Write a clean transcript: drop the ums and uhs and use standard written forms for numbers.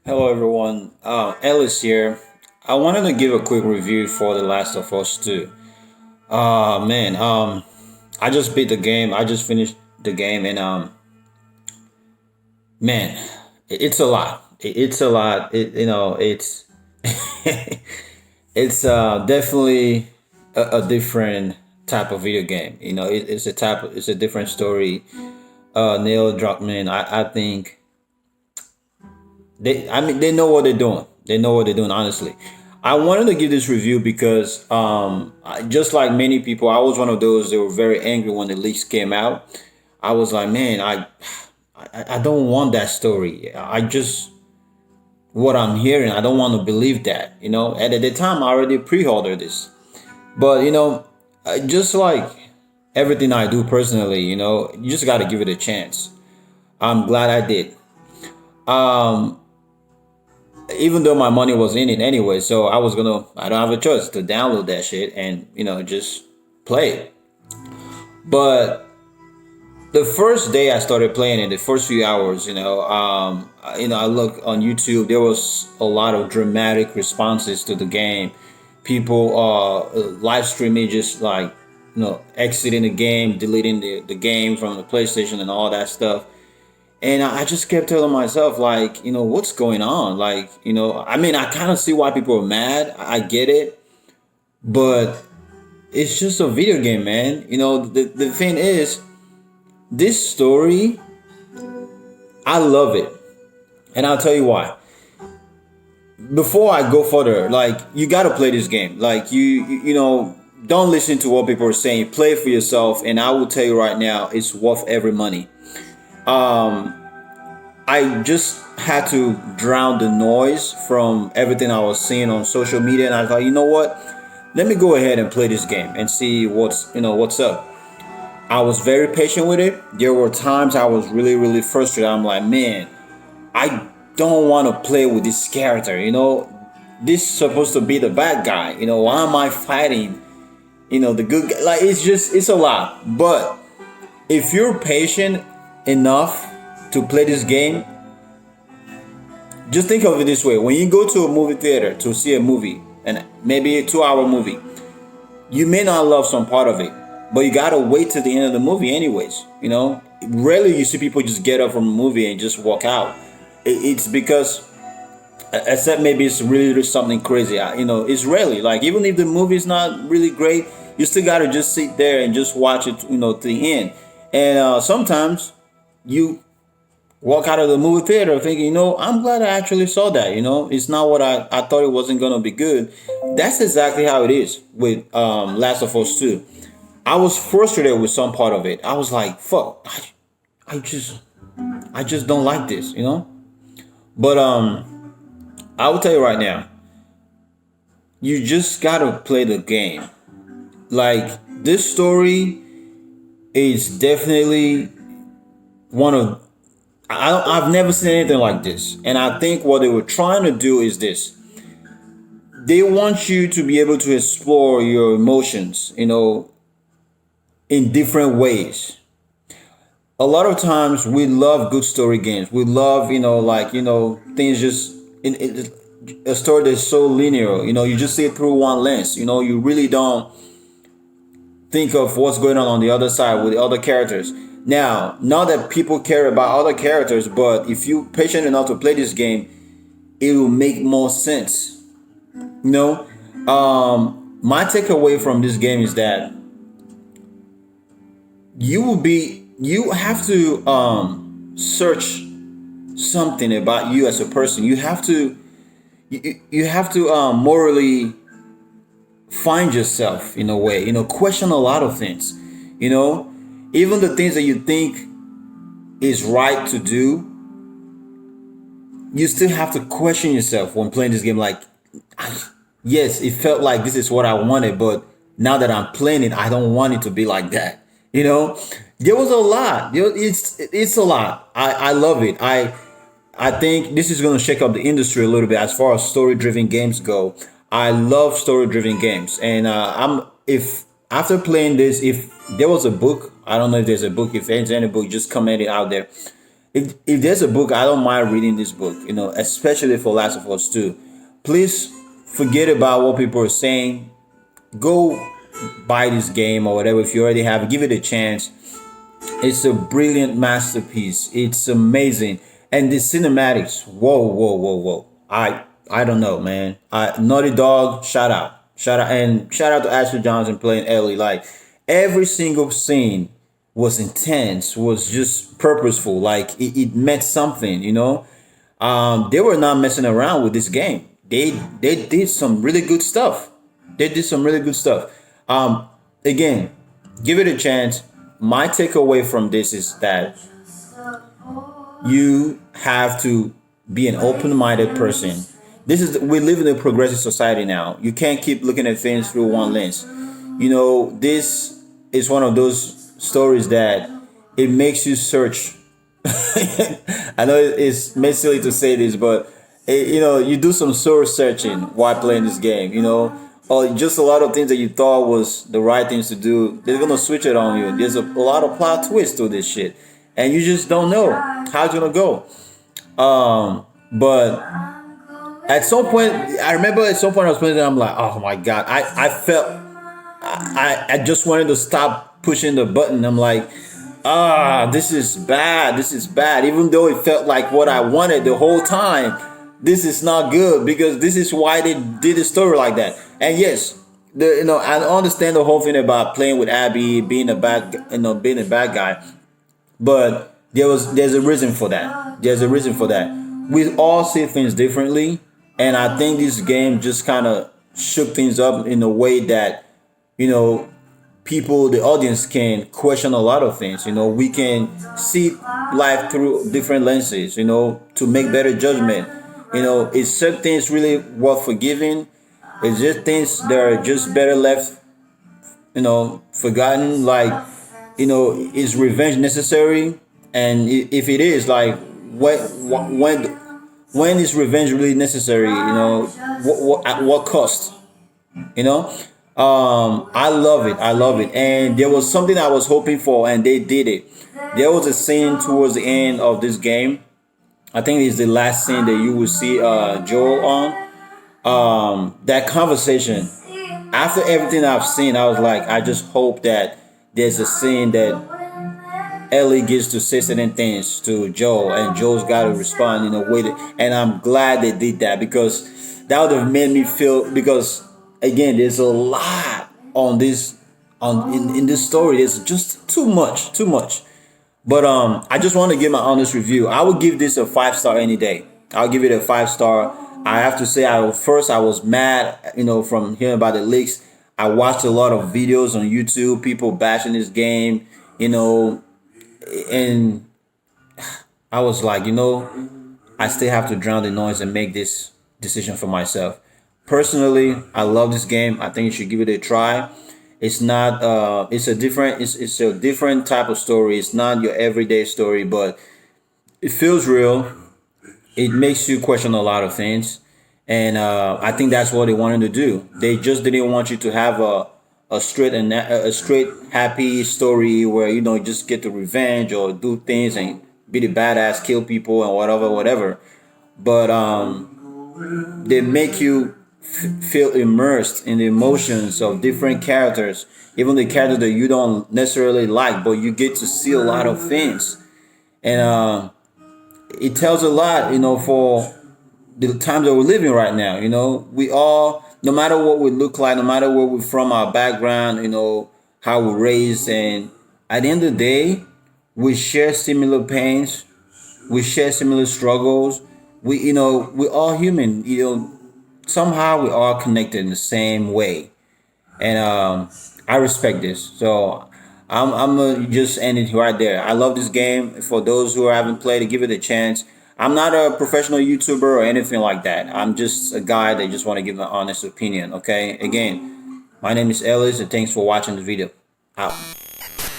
Hello everyone, Ellis here. I wanted to give a quick review for The Last of Us 2. Man, I just beat the game. I just finished the game, and man, it's a lot. It's a lot. It's it's definitely a different type of video game. It's a different story. Neil Druckmann, I think they know what they're doing. They know what they're doing. Honestly, I wanted to give this review because just like many people, I was one of those that were very angry when the leaks came out. I was like, man, I don't want that story. I just what I'm hearing. I don't want to believe that. And at the time, I already pre-ordered this, but just like everything I do personally, you just got to give it a chance. I'm glad I did. Um, Even though my money was in it anyway, so I don't have a choice to download that shit and just play it. But the first day I started playing it, the first few hours, I looked on YouTube. There was a lot of dramatic responses to the game. People live streaming, just like exiting the game, deleting the game from the PlayStation and all that stuff. And I just kept telling myself, like, what's going on? Like, I mean, I kind of see why people are mad. I get it. But it's just a video game, man. The thing is, this story, I love it. And I'll tell you why. Before I go further, like, you got to play this game. Like, don't listen to what people are saying. Play it for yourself. And I will tell you right now, it's worth every money. um I just had to drown the noise from everything I was seeing on social media, and I thought, you know what, let me go ahead and play this game and see what's up. I was very patient with it. There were times I was really, really frustrated. I'm like, man, I don't want to play with this character. This is supposed to be the bad guy. Why am I fighting the good guy? Like, it's a lot. But if you're patient enough to play this game, just think of it this way. When you go to a movie theater to see a movie, and maybe a 2 hour movie, you may not love some part of it, but you gotta wait till the end of the movie anyways. Rarely you see people just get up from a movie and just walk out. It's because, except maybe it's really something crazy. It's rarely, like, even if the movie is not really great, you still gotta just sit there and just watch it, to the end. And sometimes you walk out of the movie theater thinking, I'm glad I actually saw that. It's not what I thought it wasn't gonna be good. That's exactly how it is with Last of Us 2. I was frustrated with some part of it. I was like, fuck, I just don't like this. But I will tell you right now, you just gotta play the game. Like, this story is definitely one of I've never seen anything like this. And I think what they were trying to do is this. They want you to be able to explore your emotions, in different ways. A lot of times we love good story games. We love, things just in a story that's so linear. You just see it through one lens. You really don't think of what's going on the other side with the other characters. Now, not that people care about other characters, but if you're patient enough to play this game, it will make more sense. You know, my takeaway from this game is that you have to search something about you as a person. You have to morally find yourself in a way. Question a lot of things. You know, even the things that you think is right to do, you still have to question yourself when playing this game. Like, yes, it felt like this is what I wanted, but now that I'm playing it, I don't want it to be like that. There was a lot. It's a lot. I love it. I think this is going to shake up the industry a little bit as far as story-driven games go. I love story-driven games, and I'm if after playing this, if there was a book, I don't know if there's a book. If there's any book, just comment it out there. if there's a book, I don't mind reading this book, especially for Last of Us 2. Please forget about what people are saying. Go buy this game or whatever if you already have it. Give it a chance. It's a brilliant masterpiece. It's amazing. And the cinematics, whoa, whoa, whoa, whoa. I don't know, man. Naughty Dog, shout out. Shout out and shout out to Ashley Johnson playing Ellie. Like every single scene was intense, was just purposeful. Like it meant something. They were not messing around with this game. They did some really good stuff. They did some really good stuff. Again, give it a chance. My takeaway from this is that you have to be an open-minded person. We live in a progressive society now. You can't keep looking at things through one lens. This is one of those stories that it makes you search. I know it's may silly to say this, but you do some soul searching while playing this game. Or just a lot of things that you thought was the right things to do, they're gonna switch it on you. There's a lot of plot twists to this shit, and you just don't know how it's gonna go. But at some point, I remember at some point I was playing, and I'm like, oh my god, I felt I just wanted to stop pushing the button. I'm like, this is bad. This is bad. Even though it felt like what I wanted the whole time, this is not good because this is why they did the story like that. And yes, I understand the whole thing about playing with Abby, being a bad guy, but there's a reason for that. There's a reason for that. We all see things differently, and I think this game just kind of shook things up in a way that the audience can question a lot of things. We can see life through different lenses, to make better judgment. Is certain things really worth forgiving? Is just things that are just better left, forgotten? Like, is revenge necessary? And if it is, like, when is revenge really necessary? At what cost? I love it. I love it. And there was something I was hoping for, and they did it. There was a scene towards the end of this game. I think it's the last scene that you will see Joel on. That conversation. After everything I've seen, I was like, I just hope that there's a scene that Ellie gets to say certain things to Joel, and Joel's got to respond in a way and I'm glad they did that, because that would have made me feel, because again, there's a lot on this in this story. There's just too much. But I just want to give my honest review. I would give this a 5-star any day. I'll give it a 5-star. I have to say, I was mad, from hearing about the leaks. I watched a lot of videos on YouTube, people bashing this game, and I was like, I still have to drown the noise and make this decision for myself. Personally, I love this game. I think you should give it a try. It's not. It's a different type of story. It's not your everyday story, but it feels real. It makes you question a lot of things, and I think that's what they wanted to do. They just didn't want you to have a straight happy story where you just get the revenge or do things and be the badass, kill people and whatever. But they make you feel immersed in the emotions of different characters, even the characters that you don't necessarily like, but you get to see a lot of things, and it tells a lot, for the times that we're living right now. We all, no matter what we look like, no matter where we're from, our background, how we're raised, and at the end of the day, we share similar pains, we share similar struggles. We're all human. Somehow we are connected in the same way, and I respect this. So I'm gonna just end it right there. I love this game. For those who haven't played it, give it a chance. I'm not a professional YouTuber or anything like that. I'm just a guy that just want to give an honest opinion. Okay, again, my name is Ellis, and thanks for watching the video. Out.